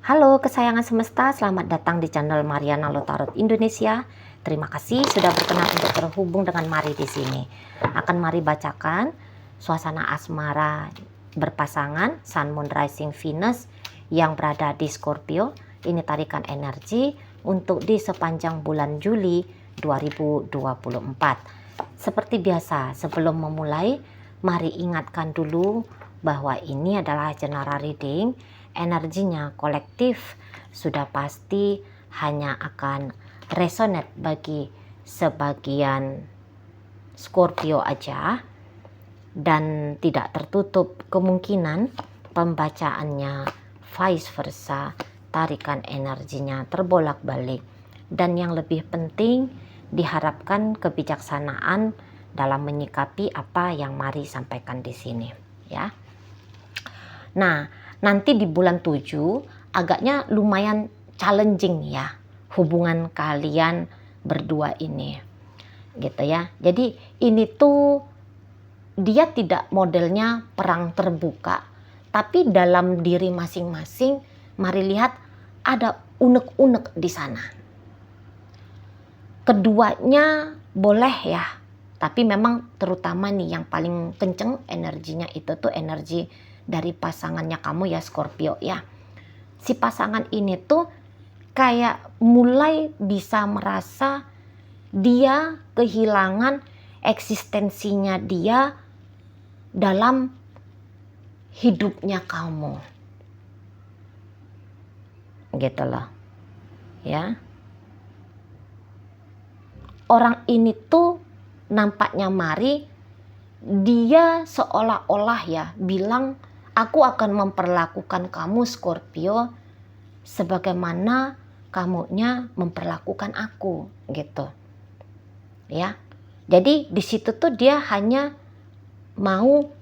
Halo kesayangan semesta, selamat datang di channel Mariana Lotarot Indonesia. Terima kasih sudah berkenan untuk terhubung dengan Mari di sini. Akan Mari bacakan suasana asmara berpasangan Sun Moon Rising Venus yang berada di Scorpio. Ini tarikan energi untuk di sepanjang bulan Juli 2024. Seperti biasa, sebelum memulai, mari ingatkan dulu bahwa ini adalah general reading. Energinya kolektif, sudah pasti hanya akan resonate bagi sebagian Scorpio aja, dan tidak tertutup kemungkinan pembacaannya vice versa, tarikan energinya terbolak-balik. Dan yang lebih penting, diharapkan kebijaksanaan dalam menyikapi apa yang Mari sampaikan di sini, ya. Nah, nanti di bulan 7 agaknya lumayan challenging ya hubungan kalian berdua ini, gitu ya. Jadi ini tuh dia tidak modelnya perang terbuka, tapi dalam diri masing-masing Mari lihat ada unek-unek di sana. Keduanya boleh ya, tapi memang terutama nih yang paling kenceng energinya itu tuh energi dari pasangannya kamu ya Scorpio ya. Si pasangan ini tuh kayak mulai bisa merasa dia kehilangan eksistensinya dia dalam hidupnya kamu. Gitu loh. Ya. Orang ini tuh nampaknya Mari, dia seolah-olah ya bilang, aku akan memperlakukan kamu Scorpio sebagaimana kamunya memperlakukan aku, gitu. Ya. Jadi di situ tuh dia hanya mau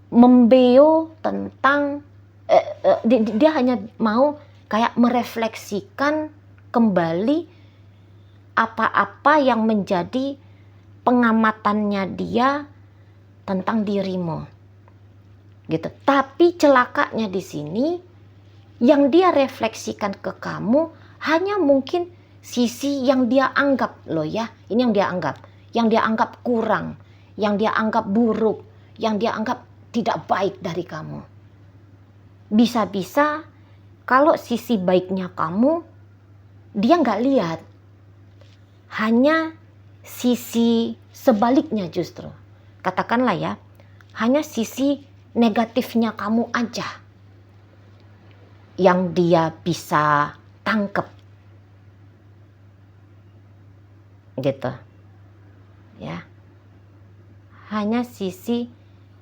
membeo tentang dia hanya mau kayak merefleksikan kembali apa-apa yang menjadi pengamatannya dia tentang dirimu, gitu. Tapi celakanya di sini yang dia refleksikan ke kamu hanya mungkin sisi yang dia anggap loh ya. Ini yang dia anggap kurang, yang dia anggap buruk, yang dia anggap tidak baik dari kamu. Bisa-bisa kalau sisi baiknya kamu dia nggak lihat, hanya sisi sebaliknya justru. Katakanlah ya, hanya sisi negatifnya kamu aja yang dia bisa tangkep. Gitu. Ya. Hanya sisi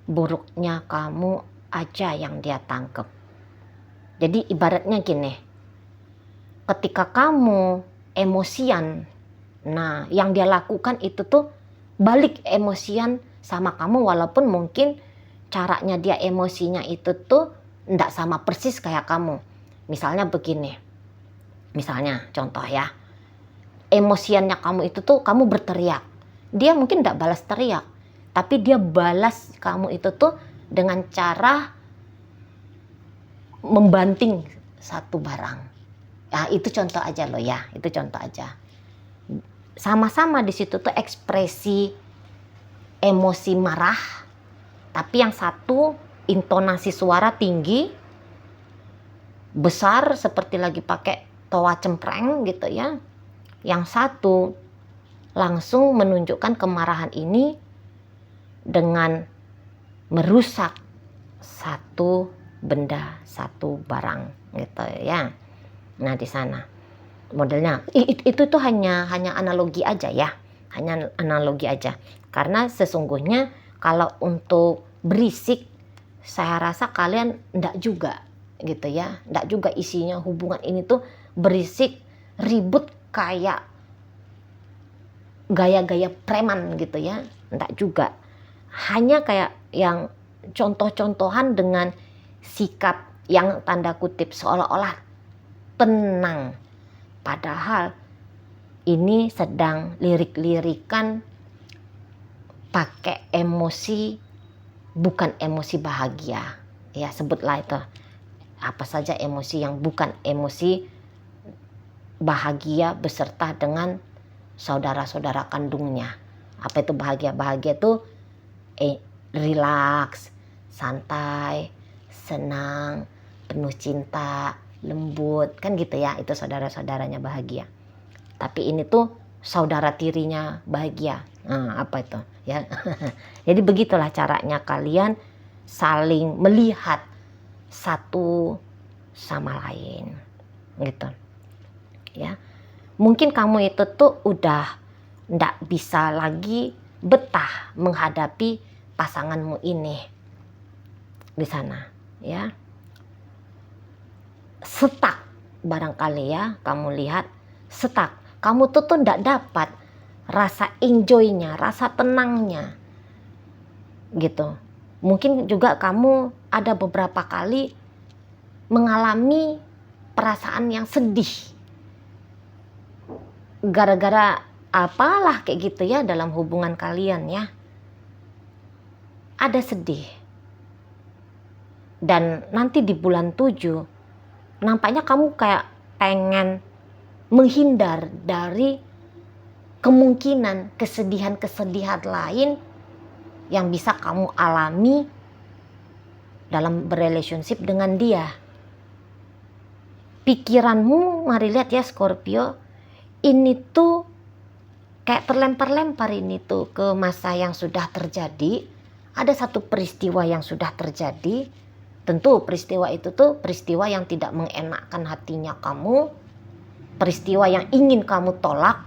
buruknya kamu aja yang dia tangkep. Jadi ibaratnya gini, ketika kamu emosian, nah yang dia lakukan itu tuh balik emosian sama kamu, walaupun mungkin caranya dia emosinya itu tuh enggak sama persis kayak kamu. Misalnya begini, misalnya contoh ya, emosiannya kamu itu tuh kamu berteriak, dia mungkin enggak balas teriak, tapi dia balas kamu itu tuh dengan cara membanting satu barang. Nah, itu contoh aja loh ya, itu contoh aja. Sama-sama di situ tuh ekspresi emosi marah, tapi yang satu intonasi suara tinggi, besar seperti lagi pakai toa cempreng gitu ya. Yang satu langsung menunjukkan kemarahan ini dengan merusak satu benda, satu barang gitu ya. Nah di sana modelnya itu tuh hanya analogi aja ya, hanya analogi aja. Karena sesungguhnya kalau untuk berisik, saya rasa kalian enggak juga gitu ya, enggak juga isinya hubungan ini tuh berisik, ribut kayak gaya-gaya preman gitu ya, enggak juga. Hanya kayak yang contoh-contohan dengan sikap yang tanda kutip seolah-olah tenang, padahal ini sedang lirik-lirikan pakai emosi, bukan emosi bahagia ya, sebutlah itu apa saja emosi yang bukan emosi bahagia beserta dengan saudara-saudara kandungnya. Apa itu bahagia? Bahagia itu relax, santai, senang, penuh cinta, lembut, kan gitu ya, itu saudara-saudaranya bahagia. Tapi ini tuh saudara tirinya bahagia. Nah, apa itu ya? Jadi begitulah caranya kalian saling melihat satu sama lain gitu ya. Mungkin kamu itu tuh udah ndak bisa lagi betah menghadapi pasanganmu ini di sana ya, stuck barangkali ya, kamu lihat stuck, kamu tuh ndak dapat rasa enjoy-nya, rasa tenangnya gitu. Mungkin juga kamu ada beberapa kali mengalami perasaan yang sedih gara-gara apalah kayak gitu ya dalam hubungan kalian ya. Ada sedih. Dan nanti di bulan 7 nampaknya kamu kayak pengen menghindar dari kemungkinan kesedihan-kesedihan lain yang bisa kamu alami dalam berrelationship dengan dia. Pikiranmu, mari lihat ya Scorpio, ini tuh kayak terlempar-lempar ini tuh ke masa yang sudah terjadi. Ada satu peristiwa yang sudah terjadi. Tentu peristiwa itu tuh peristiwa yang tidak mengenakkan hatinya kamu. Peristiwa yang ingin kamu tolak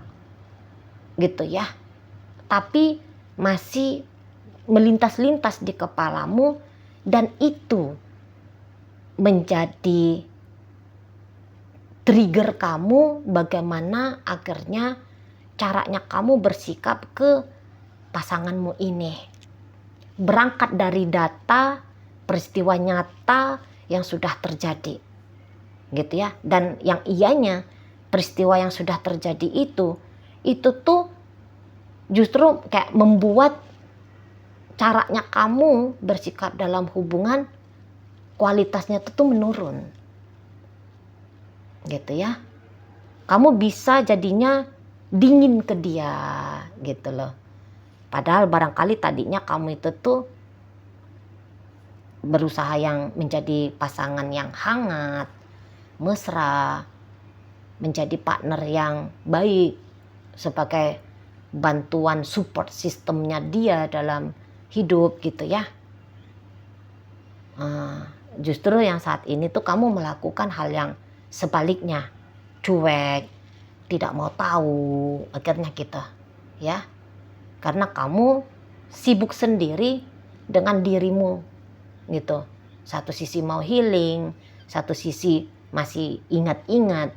gitu ya. Tapi masih melintas-lintas di kepalamu. Dan itu menjadi trigger kamu bagaimana akhirnya caranya kamu bersikap ke pasanganmu ini. Berangkat dari data peristiwa nyata yang sudah terjadi. Gitu ya. Dan yang ianya peristiwa yang sudah terjadi itu tuh justru kayak membuat caranya kamu bersikap dalam hubungan kualitasnya tuh menurun. Gitu ya. Kamu bisa jadinya dingin ke dia gitu loh. Padahal barangkali tadinya kamu itu tuh berusaha yang menjadi pasangan yang hangat, mesra, menjadi partner yang baik sebagai bantuan support sistemnya dia dalam hidup gitu ya. Justru yang saat ini tuh kamu melakukan hal yang sebaliknya, cuek, tidak mau tahu, akhirnya gitu ya. Karena kamu sibuk sendiri dengan dirimu gitu. Satu sisi mau healing, satu sisi masih ingat-ingat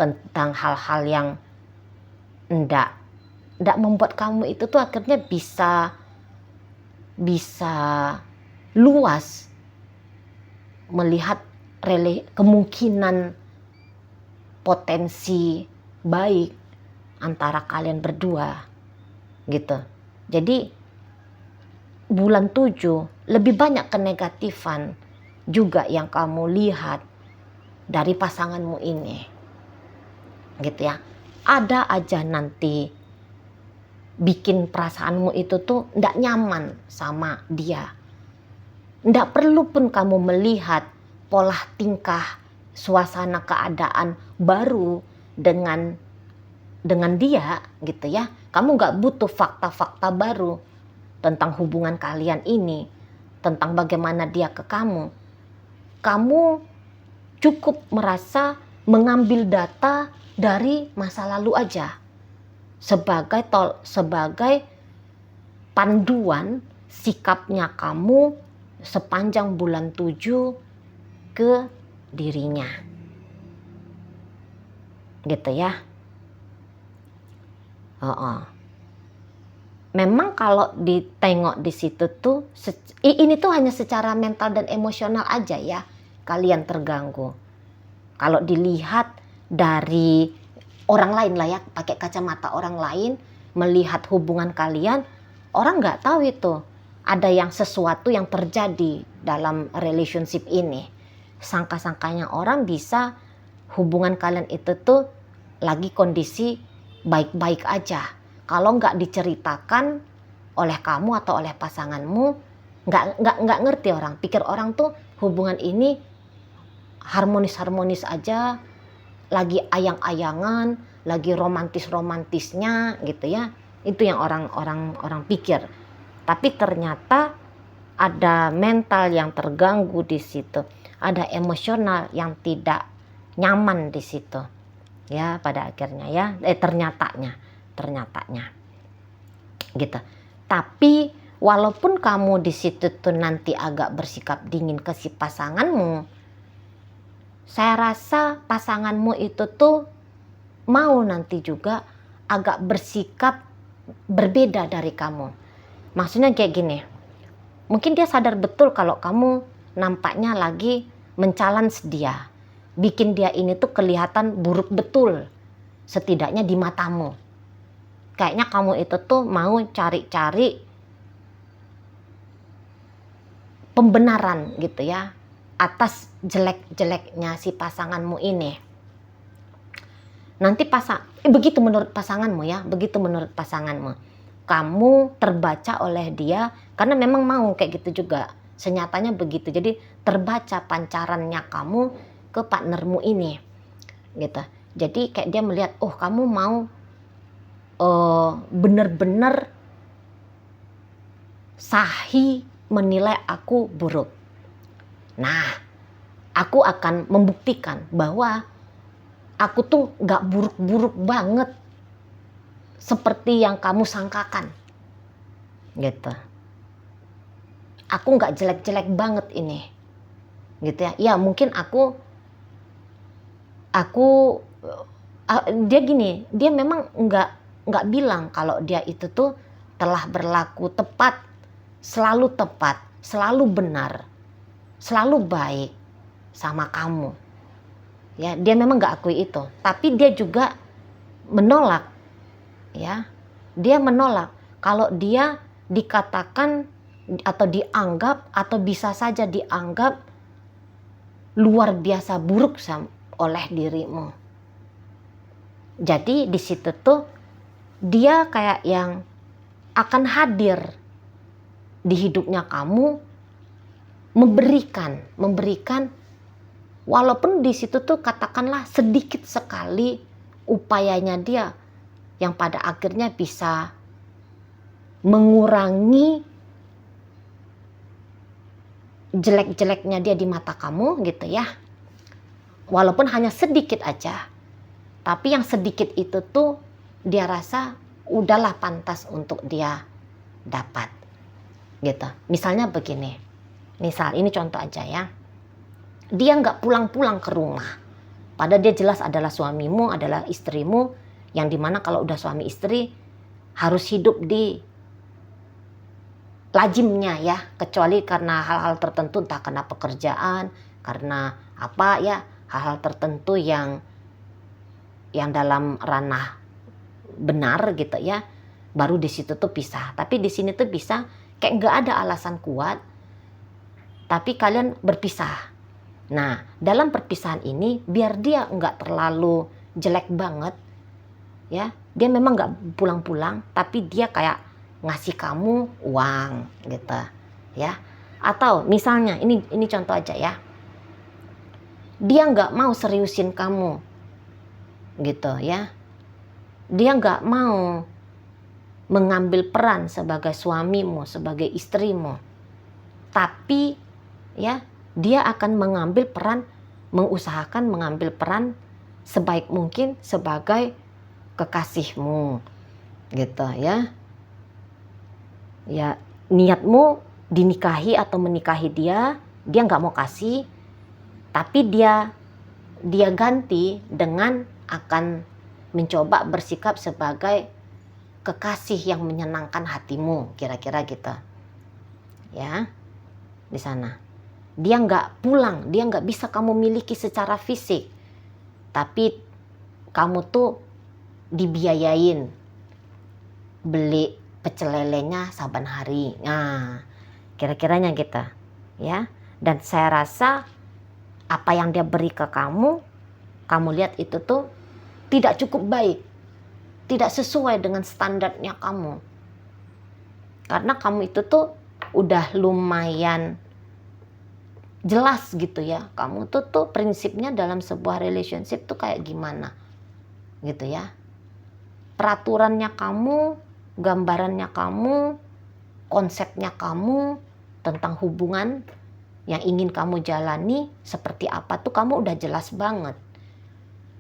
tentang hal-hal yang enggak membuat kamu itu tuh akhirnya bisa luas melihat kemungkinan potensi baik antara kalian berdua gitu. Jadi bulan 7 lebih banyak kenegatifan juga yang kamu lihat dari pasanganmu ini gitu ya. Ada aja nanti bikin perasaanmu itu tuh ndak nyaman sama dia. Ndak perlu pun kamu melihat pola tingkah, suasana keadaan baru dengan dia gitu ya. Kamu nggak butuh fakta-fakta baru tentang hubungan kalian ini, tentang bagaimana dia ke kamu. Kamu cukup merasa mengambil data dari masa lalu aja sebagai panduan sikapnya kamu sepanjang bulan 7 ke dirinya. Gitu ya. Memang kalau ditengok di situ tuh ini tuh hanya secara mental dan emosional aja ya kalian terganggu. Kalau dilihat dari orang lain lah ya, pakai kacamata orang lain melihat hubungan kalian, orang nggak tahu itu ada yang sesuatu yang terjadi dalam relationship ini. sangka-sangkanya orang bisa hubungan kalian itu tuh lagi kondisi baik-baik aja. Kalau nggak diceritakan oleh kamu atau oleh pasanganmu, nggak ngerti orang. Pikir orang tuh hubungan ini harmonis-harmonis aja, lagi ayang-ayangan, lagi romantis-romantisnya gitu ya. Itu yang orang pikir. Tapi ternyata ada mental yang terganggu di situ, ada emosional yang tidak nyaman di situ. Ya, pada akhirnya ya, ternyatanya gitu. Tapi walaupun kamu di situ tuh nanti agak bersikap dingin ke si pasanganmu, saya rasa pasanganmu itu tuh mau nanti juga agak bersikap berbeda dari kamu. Maksudnya kayak gini, mungkin dia sadar betul kalau kamu nampaknya lagi men-challenge dia, bikin dia ini tuh kelihatan buruk betul, setidaknya di matamu. Kayaknya kamu itu tuh mau cari-cari pembenaran gitu ya atas jelek-jeleknya si pasanganmu ini. Nanti begitu menurut pasanganmu ya, begitu menurut pasanganmu. Kamu terbaca oleh dia karena memang mau kayak gitu juga. Senyatanya begitu. Jadi terbaca pancarannya kamu ke partnermu ini. Gitu. Jadi kayak dia melihat, oh kamu mau bener-bener sahih menilai aku buruk. Nah, aku akan membuktikan bahwa aku tuh gak buruk-buruk banget seperti yang kamu sangkakan. Gitu. Aku gak jelek-jelek banget ini. Gitu ya. Ya mungkin dia gini, dia memang nggak bilang kalau dia itu tuh telah berlaku tepat, selalu benar, selalu baik sama kamu. Ya, dia memang nggak akui itu, tapi dia juga menolak, ya, dia menolak kalau dia dikatakan atau dianggap atau bisa saja dianggap luar biasa buruk oleh dirimu. Jadi di situ tuh dia kayak yang akan hadir di hidupnya kamu, memberikan walaupun di situ tuh katakanlah sedikit sekali upayanya dia yang pada akhirnya bisa mengurangi jelek-jeleknya dia di mata kamu gitu ya. Walaupun hanya sedikit aja. Tapi yang sedikit itu tuh dia rasa udahlah pantas untuk dia dapat. Gitu. Misalnya begini. Misal ini contoh aja ya. Dia nggak pulang-pulang ke rumah. Padahal dia jelas adalah suamimu, adalah istrimu. Yang dimana kalau udah suami istri harus hidup di lazimnya ya. Kecuali karena hal-hal tertentu, entah karena pekerjaan, karena apa ya. Hal-hal tertentu yang dalam ranah benar gitu ya, baru di situ tuh pisah. Tapi di sini tuh bisa kayak nggak ada alasan kuat, tapi kalian berpisah. Nah, dalam perpisahan ini biar dia nggak terlalu jelek banget, ya, dia memang nggak pulang-pulang, tapi dia kayak ngasih kamu uang gitu, ya. Atau misalnya ini contoh aja ya, dia nggak mau seriusin kamu. Gitu ya, dia nggak mau mengambil peran sebagai suamimu, sebagai istrimu, tapi ya dia akan mengusahakan mengambil peran sebaik mungkin sebagai kekasihmu, gitu ya. Ya niatmu dinikahi atau menikahi dia nggak mau kasih, tapi dia ganti dengan akan mencoba bersikap sebagai kekasih yang menyenangkan hatimu, kira-kira gitu. Ya, di sana. Dia nggak pulang, dia nggak bisa kamu miliki secara fisik. Tapi kamu tuh dibiayain beli pecel lelenya saban hari. Nah, kira-kiranya gitu. Ya. Dan saya rasa apa yang dia beri ke kamu lihat itu tuh tidak cukup baik, tidak sesuai dengan standarnya kamu. Karena kamu itu tuh udah lumayan jelas gitu ya, kamu tuh prinsipnya dalam sebuah relationship tuh kayak gimana gitu ya. Peraturannya kamu, gambarannya kamu, konsepnya kamu tentang hubungan yang ingin kamu jalani seperti apa tuh kamu udah jelas banget.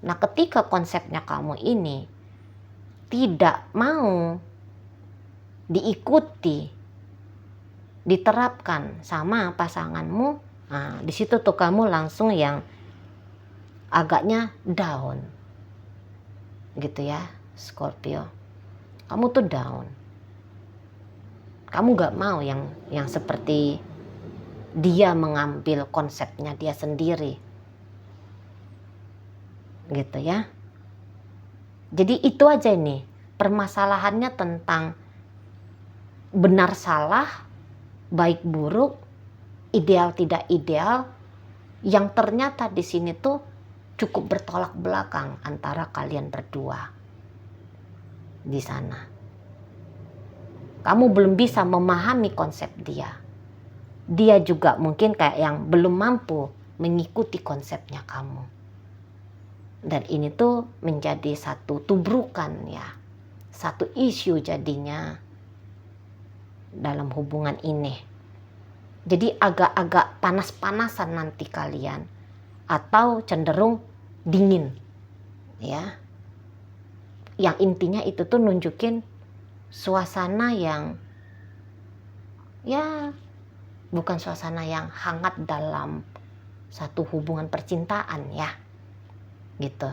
Nah, ketika konsepnya kamu ini tidak mau diikuti, diterapkan sama pasanganmu, nah di situ tuh kamu langsung yang agaknya down gitu ya, Scorpio. Kamu tuh down. Kamu gak mau yang seperti dia mengambil konsepnya dia sendiri gitu ya. Jadi itu aja nih permasalahannya tentang benar salah, baik buruk, ideal tidak ideal, yang ternyata di sini tuh cukup bertolak belakang antara kalian berdua di sana. Kamu belum bisa memahami konsep dia. Dia juga mungkin kayak yang belum mampu mengikuti konsepnya kamu. Dan ini tuh menjadi satu tubrukan ya, satu isu jadinya dalam hubungan ini. Jadi agak-agak panas-panasan nanti kalian, atau cenderung dingin ya. Yang intinya itu tuh nunjukin suasana yang ya bukan suasana yang hangat dalam satu hubungan percintaan ya gitu.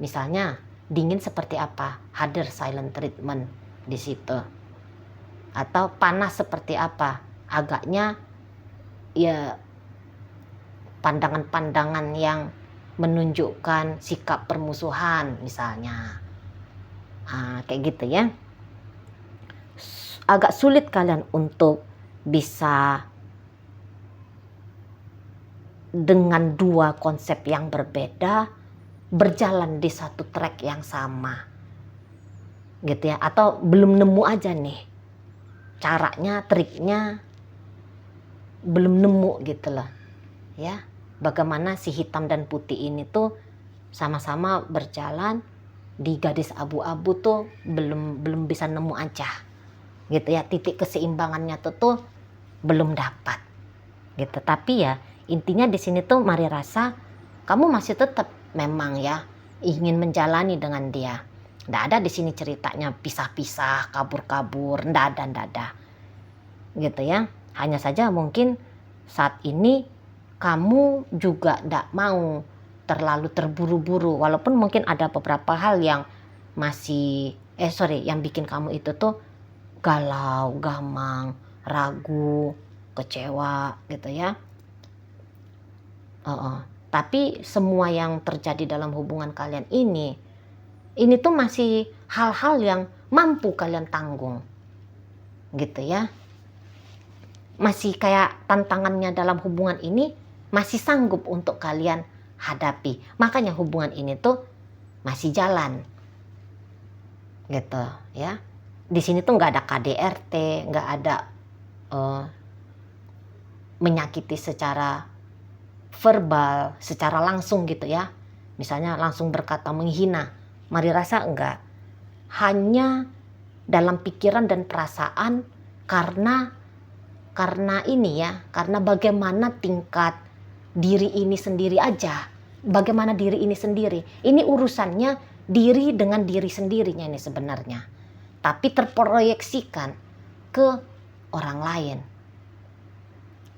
Misalnya dingin seperti apa? Hadir silent treatment di situ. Atau panas seperti apa? Agaknya ya pandangan-pandangan yang menunjukkan sikap permusuhan misalnya. Kayak gitu ya. Agak sulit kalian untuk bisa dengan dua konsep yang berbeda berjalan di satu track yang sama gitu ya, atau belum nemu aja nih caranya, triknya belum nemu gitu loh ya, bagaimana si hitam dan putih ini tuh sama-sama berjalan di garis abu-abu tuh belum bisa nemu aja gitu ya, titik keseimbangannya tuh belum dapat gitu. Tapi ya intinya di sini tuh Mari rasa kamu masih tetap memang ya ingin menjalani dengan dia. Nggak ada di sini ceritanya pisah-pisah, kabur-kabur, nggak ada gitu ya. Hanya saja mungkin saat ini kamu juga nggak mau terlalu terburu-buru, walaupun mungkin ada beberapa hal yang masih yang bikin kamu itu tuh galau, gamang, ragu, kecewa gitu ya. Tapi semua yang terjadi dalam hubungan kalian ini tuh masih hal-hal yang mampu kalian tanggung gitu ya. Masih kayak tantangannya dalam hubungan ini masih sanggup untuk kalian hadapi. Makanya hubungan ini tuh masih jalan gitu ya. Di sini tuh nggak ada KDRT, nggak ada menyakiti secara verbal, secara langsung gitu ya. Misalnya langsung berkata menghina. Mari rasa enggak. Hanya dalam pikiran dan perasaan karena ini ya, karena bagaimana tingkat diri ini sendiri aja. Bagaimana diri ini sendiri. Ini urusannya diri dengan diri sendirinya ini sebenarnya. Tapi terproyeksikan ke orang lain.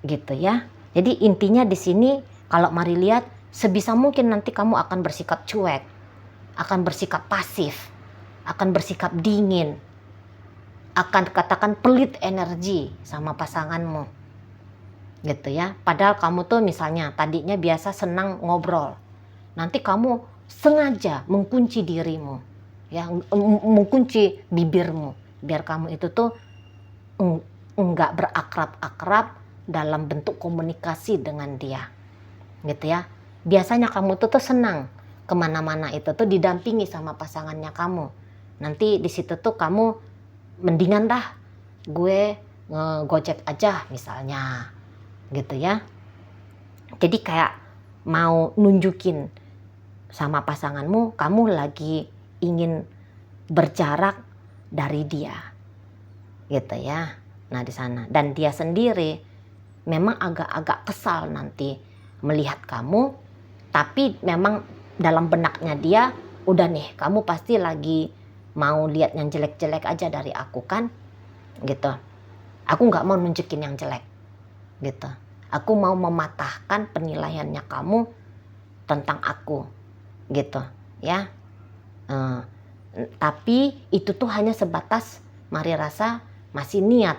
Gitu ya. Jadi intinya di sini kalau Mari lihat sebisa mungkin nanti kamu akan bersikap cuek, akan bersikap pasif, akan bersikap dingin, akan katakan pelit energi sama pasanganmu gitu ya. Padahal kamu tuh misalnya tadinya biasa senang ngobrol, nanti kamu sengaja mengunci dirimu ya, mengunci bibirmu biar kamu itu tuh enggak berakrab-akrab dalam bentuk komunikasi dengan dia gitu ya. biasanya kamu tuh senang kemana-mana itu tuh didampingi sama pasangannya kamu. Nanti di situ tuh kamu mendingan dah gue ngegojek aja misalnya gitu ya. Jadi kayak mau nunjukin sama pasanganmu kamu lagi ingin berjarak dari dia gitu ya. Nah di sana, dan dia sendiri memang agak-agak kesal nanti melihat kamu, tapi memang dalam benaknya dia udah nih, kamu pasti lagi mau lihat yang jelek-jelek aja dari aku kan gitu. Aku nggak mau nunjukin yang jelek gitu. Aku mau mematahkan penilaiannya kamu tentang aku gitu ya. Tapi itu tuh hanya sebatas Mari Rasa masih niat.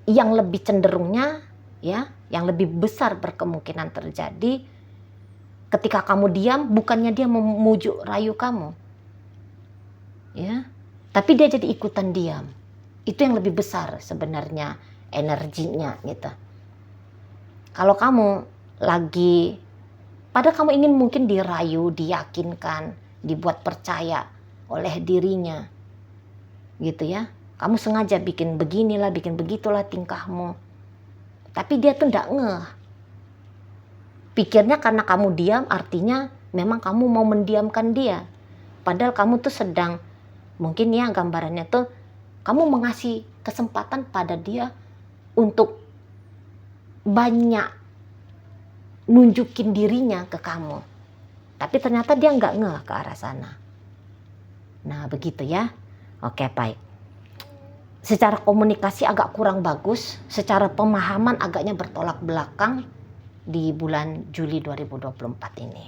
Yang lebih cenderungnya ya, yang lebih besar berkemungkinan terjadi ketika kamu diam, bukannya dia memujuk rayu kamu ya, tapi dia jadi ikutan diam. Itu yang lebih besar sebenarnya energinya gitu. Kalau kamu lagi, padahal kamu ingin mungkin dirayu, diyakinkan, dibuat percaya oleh dirinya gitu ya, kamu sengaja bikin beginilah, bikin begitulah tingkahmu, tapi dia tuh nggak ngeh. Pikirnya karena kamu diam artinya memang kamu mau mendiamkan dia, padahal kamu tuh sedang, mungkin ya gambarannya tuh kamu mengasih kesempatan pada dia untuk banyak nunjukin dirinya ke kamu, tapi ternyata dia nggak ngeh ke arah sana. Nah begitu ya. Oke baik. Secara komunikasi agak kurang bagus, secara pemahaman agaknya bertolak belakang di bulan Juli 2024 ini.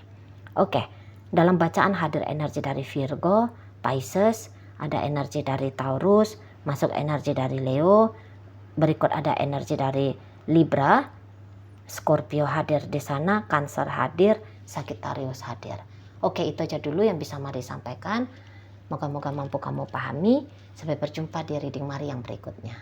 Oke, dalam bacaan hadir energi dari Virgo, Pisces, ada energi dari Taurus, masuk energi dari Leo, berikut ada energi dari Libra, Scorpio hadir di sana, Cancer hadir, Sagittarius hadir. Oke, itu aja dulu yang bisa Mari sampaikan. Moga-moga mampu kamu pahami. Sampai berjumpa di reading Mari yang berikutnya.